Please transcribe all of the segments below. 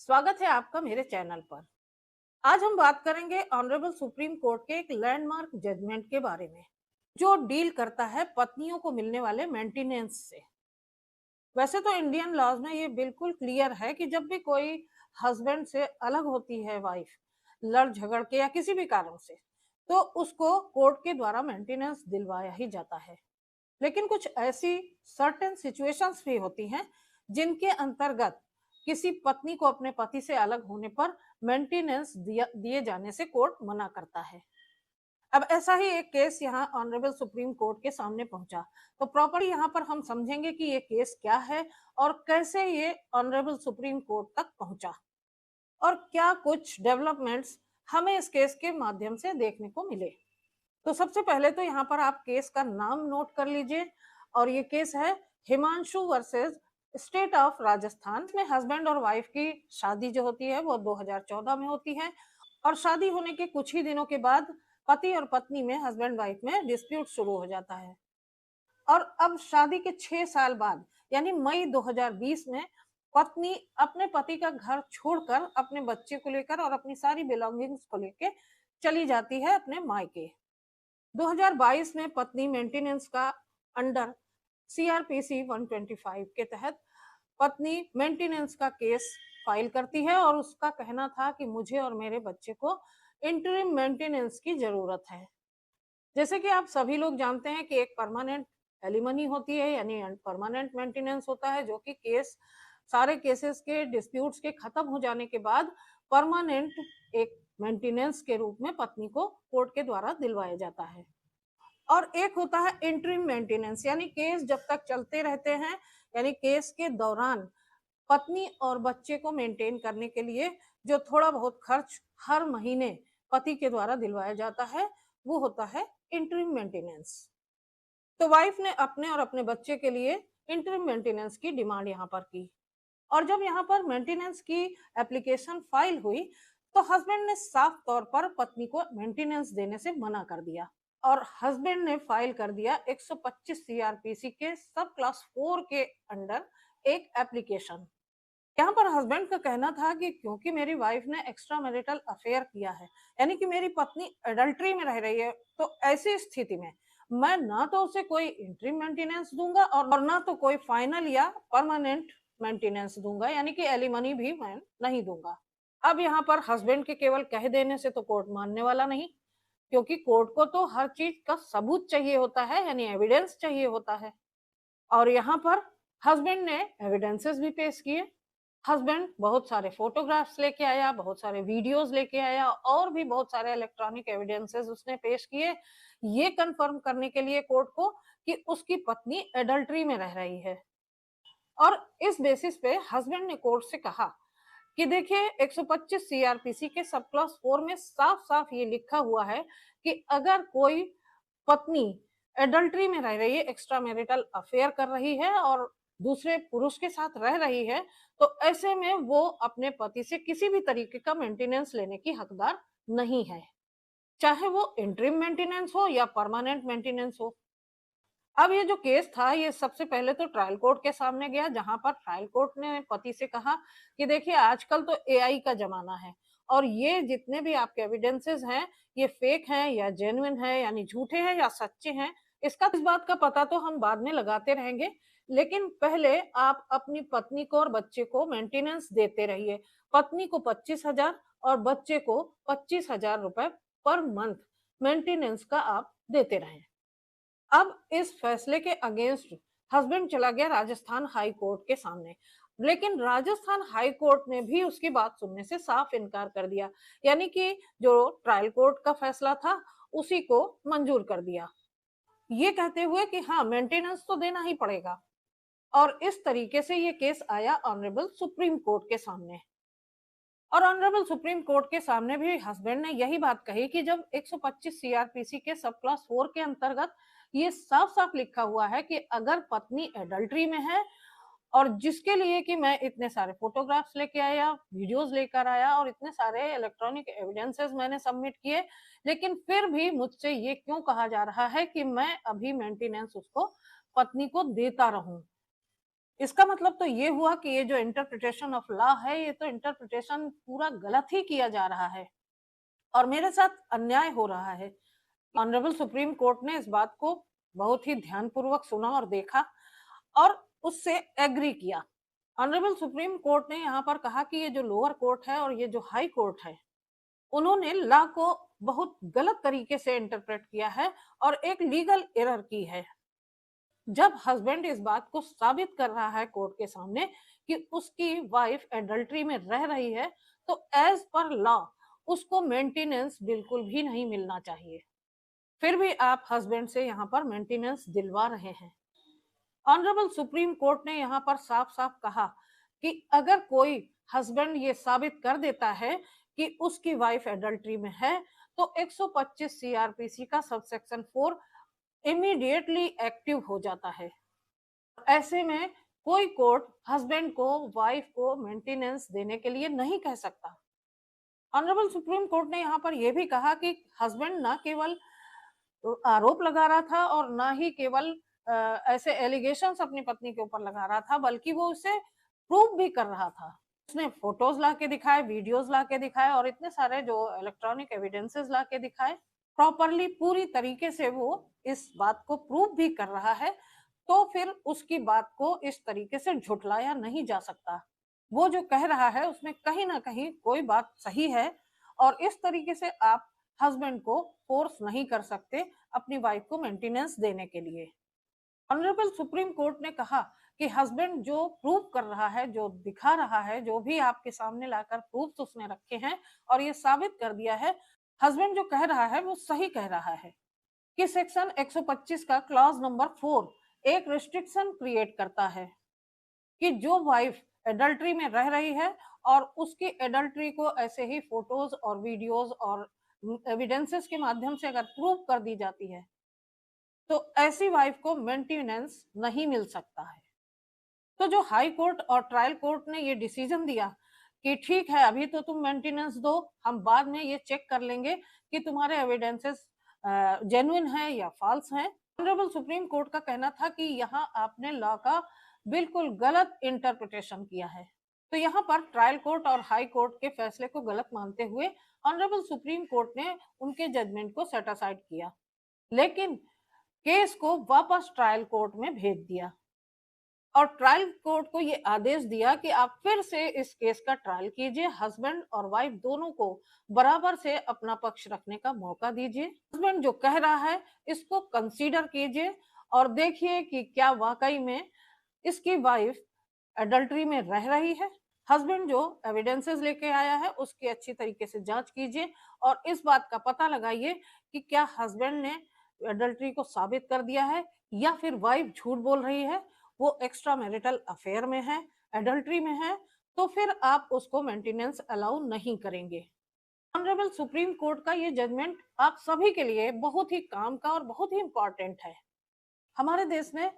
स्वागत है आपका मेरे चैनल पर। आज हम बात करेंगे ऑनरेबल सुप्रीम कोर्ट के एक लैंडमार्क जजमेंट के बारे में, जो डील करता है पत्नियों को मिलने वाले मेंटेनेंस से। वैसे तो इंडियन लॉज में ये बिल्कुल क्लियर है कि जब भी कोई हस्बैंड से अलग होती है वाइफ, लड़ झगड़ के या किसी भी कारण से, तो उसको कोर्ट के द्वारा मेंटेनेंस दिलवाया ही जाता है। लेकिन कुछ ऐसी सर्टेन सिचुएशंस भी होती हैं जिनके अंतर्गत किसी पत्नी को अपने पति से अलग होने पर मेंटेनेंस दिए जाने से कोर्ट मना करता है। अब ऐसा ही एक केस यहाँ ऑनरेबल सुप्रीम कोर्ट के सामने पहुंचा, तो प्रॉपर्ली यहाँ पर हम समझेंगे कि ये केस क्या है और कैसे ये ऑनरेबल सुप्रीम कोर्ट तक पहुंचा और क्या कुछ डेवलपमेंट्स हमें इस केस के माध्यम से देखने को मिले। तो सबसे पहले तो यहाँ पर आप केस का नाम नोट कर लीजिए, और ये केस है Himanshu versus state of Rajasthan में। हस्बैंड और वाइफ की शादी जो होती है वो 2014 में होती है, और शादी होने के कुछ ही दिनों के बाद पति और पत्नी में, हस्बैंड वाइफ में डिस्प्यूट शुरू हो जाता है। और अब शादी के 6 साल बाद यानी मई 2020 में पत्नी अपने पति का घर छोड़कर अपने बच्चे को लेकर और अपनी सारी बिलोंगिंग्स को लेकर चली जाती है अपने मायके। 2022 में पत्नी मेंटेनेंस का अंडर सीआरपीसी 125 के तहत पत्नी मेंटेनेंस का केस फाइल करती है, और उसका कहना था कि मुझे और मेरे बच्चे को इंटरिम मेंटेनेंस की जरूरत है। जैसे कि आप सभी लोग जानते हैं कि एक परमानेंट एलिमनी होती है, यानी परमानेंट मेंटेनेंस होता है, जो कि केस सारे केसेस के डिस्प्यूट्स के खत्म हो जाने के बाद परमानेंट एक मेंटेनेंस के रूप में पत्नी को कोर्ट के द्वारा दिलवाया जाता है। और एक होता है इंटरिम मेंटेनेंस, यानी केस जब तक चलते रहते हैं, यानी केस के दौरान पत्नी और बच्चे को मेंटेन करने के लिए जो थोड़ा बहुत खर्च हर महीने पति के द्वारा दिलवाया जाता है, वो होता है इंटरिम मेंटेनेंस। तो वाइफ ने अपने और अपने बच्चे के लिए इंटरिम मेंटेनेंस की डिमांड यहाँ पर की, और जब यहाँ पर मेंटेनेंस की एप्लीकेशन फाइल हुई, तो हस्बैंड ने साफ तौर पर पत्नी को मेंटेनेंस देने से मना कर दिया, और हस्बैंड ने फाइल कर दिया 125 सीआरपीसी के सब क्लास 4 के अंडर एक एप्लीकेशन। यहाँ पर हस्बैंड का कहना था कि क्योंकि मेरी वाइफ ने एक्स्ट्रा मैरिटल अफेयर किया है, यानी कि मेरी पत्नी एडल्ट्री में रह रही है, तो ऐसी स्थिति में मैं ना तो उसे कोई इंटरिम मेंटेनेंस दूंगा और ना तो कोई फाइनल या परमानेंट मेंटेनेंस दूंगा, यानी कि एलिमनी भी मैं नहीं दूंगा। अब यहाँ पर हस्बैंड के केवल कह देने से तो कोर्ट मानने वाला नहीं, क्योंकि कोर्ट को तो हर चीज का सबूत चाहिए होता है, यानी एविडेंस चाहिए होता है। और यहाँ पर हस्बैंड ने एविडेंसेस भी पेश किए। हस्बैंड बहुत सारे फोटोग्राफ्स लेके आया, बहुत सारे वीडियोस लेके आया, और भी बहुत सारे इलेक्ट्रॉनिक एविडेंसेस उसने पेश किए, ये कंफर्म करने के लिए कोर्ट को कि उसकी पत्नी एडल्ट्री में रह रही है। और इस बेसिस पे हस्बैंड ने कोर्ट से कहा कि देखिए 125 सीआरपीसी के सब क्लास 4 में साफ साफ ये लिखा हुआ है कि अगर कोई पत्नी एडल्ट्री में रह रही है, एक्स्ट्रा मैरिटल अफेयर कर रही है और दूसरे पुरुष के साथ रह रही है, तो ऐसे में वो अपने पति से किसी भी तरीके का मेंटेनेंस लेने की हकदार नहीं है, चाहे वो इंटरिम मेंटेनेंस हो या परमानेंट मेंटेनेंस हो। अब ये जो केस था, ये सबसे पहले तो ट्रायल कोर्ट के सामने गया, जहां पर ट्रायल कोर्ट ने पति से कहा कि देखिए आजकल तो एआई का जमाना है, और ये जितने भी आपके एविडेंसेस हैं, ये फेक हैं या जेन्युइन है, यानी झूठे हैं या सच्चे हैं, इसका इस बात का पता तो हम बाद में लगाते रहेंगे, लेकिन पहले आप अपनी पत्नी को और बच्चे को मेंटेनेंस देते रहिए। पत्नी को 25,000 और बच्चे को 25,000 रुपए पर मंथ मेंटेनेंस का आप देते रहें। अब इस फैसले के अगेंस्ट हस्बैंड चला गया राजस्थान हाई कोर्ट के सामने, लेकिन राजस्थान हाई कोर्ट ने भी उसकी बात सुनने से साफ इनकार कर दिया, यानी कि जो ट्रायल कोर्ट का फैसला था उसी को मंजूर कर दिया, ये कहते हुए कि हाँ मेंटेनेंस तो देना ही पड़ेगा। और इस तरीके से ये केस आया ऑनरेबल सुप्रीम कोर्ट के सामने, और ऑनरेबल सुप्रीम कोर्ट के सामने भी हस्बैंड ने यही बात कही कि जब 125 सीआरपीसी के सब क्लास 4 के अंतर्गत ये साफ साफ लिखा हुआ है कि अगर पत्नी एडल्ट्री में है, और जिसके लिए कि मैं इतने सारे फोटोग्राफ्स लेके आया, वीडियोस लेकर आया और इतने सारे इलेक्ट्रॉनिक एविडेंसेस मैंने सबमिट किए, लेकिन फिर भी मुझसे ये क्यों कहा जा रहा है कि मैं अभी मेंटेनेंस उसको, पत्नी को देता रहूं। इसका मतलब तो ये हुआ कि ये जो इंटरप्रिटेशन ऑफ लॉ है, ये तो इंटरप्रिटेशन पूरा गलत ही किया जा रहा है और मेरे साथ अन्याय हो रहा है। ऑनरेबल सुप्रीम कोर्ट ने इस बात को बहुत ही ध्यानपूर्वक सुना और देखा और उससे एग्री किया। ऑनरेबल सुप्रीम कोर्ट ने यहाँ पर कहा कि ये जो लोअर कोर्ट है और ये जो हाई कोर्ट है, उन्होंने लॉ को बहुत गलत तरीके से इंटरप्रेट किया है और एक लीगल एरर की है। जब हस्बैंड इस बात को साबित कर रहा है कोर्ट के सामने कि उसकी वाइफ एडल्ट्री में रह रही है, तो एज पर लॉ उसको मेंटेनेंस बिल्कुल भी नहीं मिलना चाहिए। फिर भी आप हस्बैंड से यहाँ पर मेंटेनेंस दिलवा रहे हैं। ऑनरेबल सुप्रीम कोर्ट ने यहाँ पर साफ साफ कहा कि अगर कोई हस्बैंड ये साबित कर देता है कि उसकी वाइफ एडल्ट्री में है, तो 125 सीआरपीसी का सबसेक्शन 4 इमीडिएटली एक्टिव हो जाता है। ऐसे में कोई कोर्ट हस्बैंड को वाइफ को मेंटेनेंस देने के लिए नहीं कह सकता। ऑनरेबल सुप्रीम कोर्ट ने यहाँ पर यह भी कहा कि हस्बैंड ना केवल आरोप लगा रहा था और ना ही केवल ऐसे एलिगेशंस अपनी पत्नी के ऊपर लगा रहा था, बल्कि वो उसे प्रूव भी कर रहा था। उसने फोटोज ला के दिखाए, वीडियोज ला के दिखाए और इतने सारे जो इलेक्ट्रॉनिक एविडेंसेस ला के दिखाए। प्रॉपरली पूरी तरीके से वो इस बात को प्रूव भी कर रहा है, तो फिर उसकी बात को इस तरीके से झुठलाया नहीं जा सकता। वो जो कह रहा है उसमें कहीं ना कहीं कोई बात सही है और इस तरीके से आप हस्बैंड को फोर्स नहीं कर सकते अपनी वाइफ को मेंटेनेंस देने के लिए। ऑनरेबल सुप्रीम कोर्ट ने कहा कि हस्बैंड जो प्रूव कर रहा है, जो दिखा रहा है, जो भी आपके सामने लाकर प्रूफ उसने रखे हैं और ये साबित कर दिया है, हस्बैंड जो कह रहा है वो सही कह रहा है कि सेक्शन 125 का क्लॉज नंबर 4 एक रिस्ट्रिक्शन क्रिएट करता है कि जो वाइफ एडल्ट्री में रह रही है और उसकी एडल्ट्री को ऐसे ही फोटोज और वीडियोज और एविडेंसेस के माध्यम से अगर प्रूव कर दी जाती है, तो ऐसी वाइफ को मेंटेनेंस नहीं मिल सकता है। तो जो हाई कोर्ट और ट्रायल कोर्ट ने ये डिसीजन दिया कि ठीक है, अभी तो तुम मेंटेनेंस दो, हम बाद में ये चेक कर लेंगे कि तुम्हारे एविडेंसेस जेन्युइन है या फॉल्स है। ऑनरेबल सुप्रीम कोर्ट का कहना था कि यहाँ आपने लॉ का बिल्कुल गलत इंटरप्रिटेशन किया है। तो यहाँ पर ट्रायल कोर्ट और हाई कोर्ट के फैसले को गलत मानते हुए ऑनरेबल सुप्रीम कोर्ट ने उनके जजमेंट को सेट असाइड किया, लेकिन केस को वापस ट्रायल कोर्ट में भेज दिया और ट्रायल कोर्ट को ये आदेश दिया कि आप फिर से इस केस का ट्रायल कीजिए, हस्बैंड और वाइफ दोनों को बराबर से अपना पक्ष रखने का मौका दीजिए। हस्बैंड जो कह रहा है इसको कंसीडर कीजिए और देखिए कि क्या वाकई में इसकी वाइफ एडल्ट्री में रह रही है। हस्बैंड जो एविडेंसेस लेके आया है उसकी अच्छी तरीके से जांच कीजिए और इस बात का पता लगाइए कि क्या हस्बैंड ने एडल्ट्री को साबित कर दिया है या फिर वाइफ झूठ बोल रही है, वो एक्स्ट्रा मैरिटल अफेयर में है, एडल्ट्री में है, तो फिर आप उसको मेंटेनेंस अलाउ नहीं करेंगे। ऑनरेबल सुप्रीम कोर्ट का ये जजमेंट आप सभी के लिए बहुत ही काम का और बहुत ही इंपॉर्टेंट है। हमारे देश में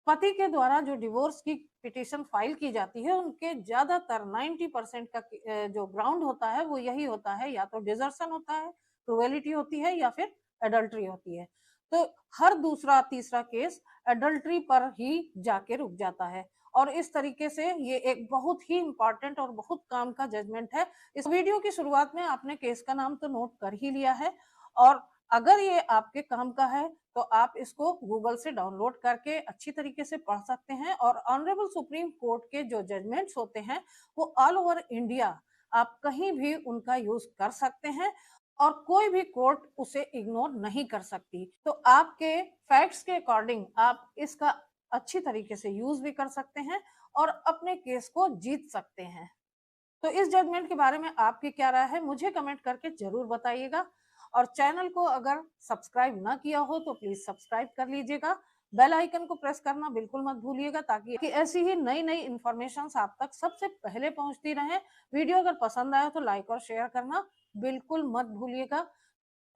पति के द्वारा जो डिवोर्स की पिटीशन फाइल की जाती है, उनके ज्यादातर 90% का जो ग्राउंड होता है वो यही होता है, या तो डिजर्शन होता है, क्रुएलिटी होती है या फिर एडल्ट्री होती है। तो हर दूसरा तीसरा केस एडल्ट्री पर ही जाके रुक जाता है और इस तरीके से ये एक बहुत ही इंपॉर्टेंट और बहुत काम का जजमेंट है। इस वीडियो की शुरुआत में आपने केस का नाम तो नोट कर ही लिया है और अगर ये आपके काम का है तो आप इसको गूगल से डाउनलोड करके अच्छी तरीके से पढ़ सकते हैं और ऑनरेबल सुप्रीम कोर्ट के जो जजमेंट्स होते हैं वो ऑल ओवर इंडिया आप कहीं भी उनका यूज कर सकते हैं और कोई भी कोर्ट उसे इग्नोर नहीं कर सकती। तो आपके फैक्ट्स के अकॉर्डिंग आप इसका अच्छी तरीके से यूज भी कर सकते हैं और अपने केस को जीत सकते हैं। तो इस जजमेंट के बारे में आपकी क्या राय है, मुझे कमेंट करके जरूर बताइएगा और चैनल को अगर सब्सक्राइब ना किया हो तो प्लीज सब्सक्राइब कर लीजिएगा। बेल आइकन को प्रेस करना बिल्कुल मत भूलिएगा ताकि ऐसी ही नई नई इंफॉर्मेशन आप तक सबसे पहले पहुंचती रहे। वीडियो अगर पसंद आया तो लाइक और शेयर करना बिल्कुल मत भूलिएगा।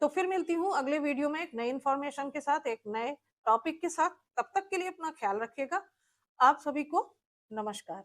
तो फिर मिलती हूँ अगले वीडियो में एक नई इंफॉर्मेशन के साथ, एक नए टॉपिक के साथ। तब तक के लिए अपना ख्याल रखिएगा। आप सभी को नमस्कार।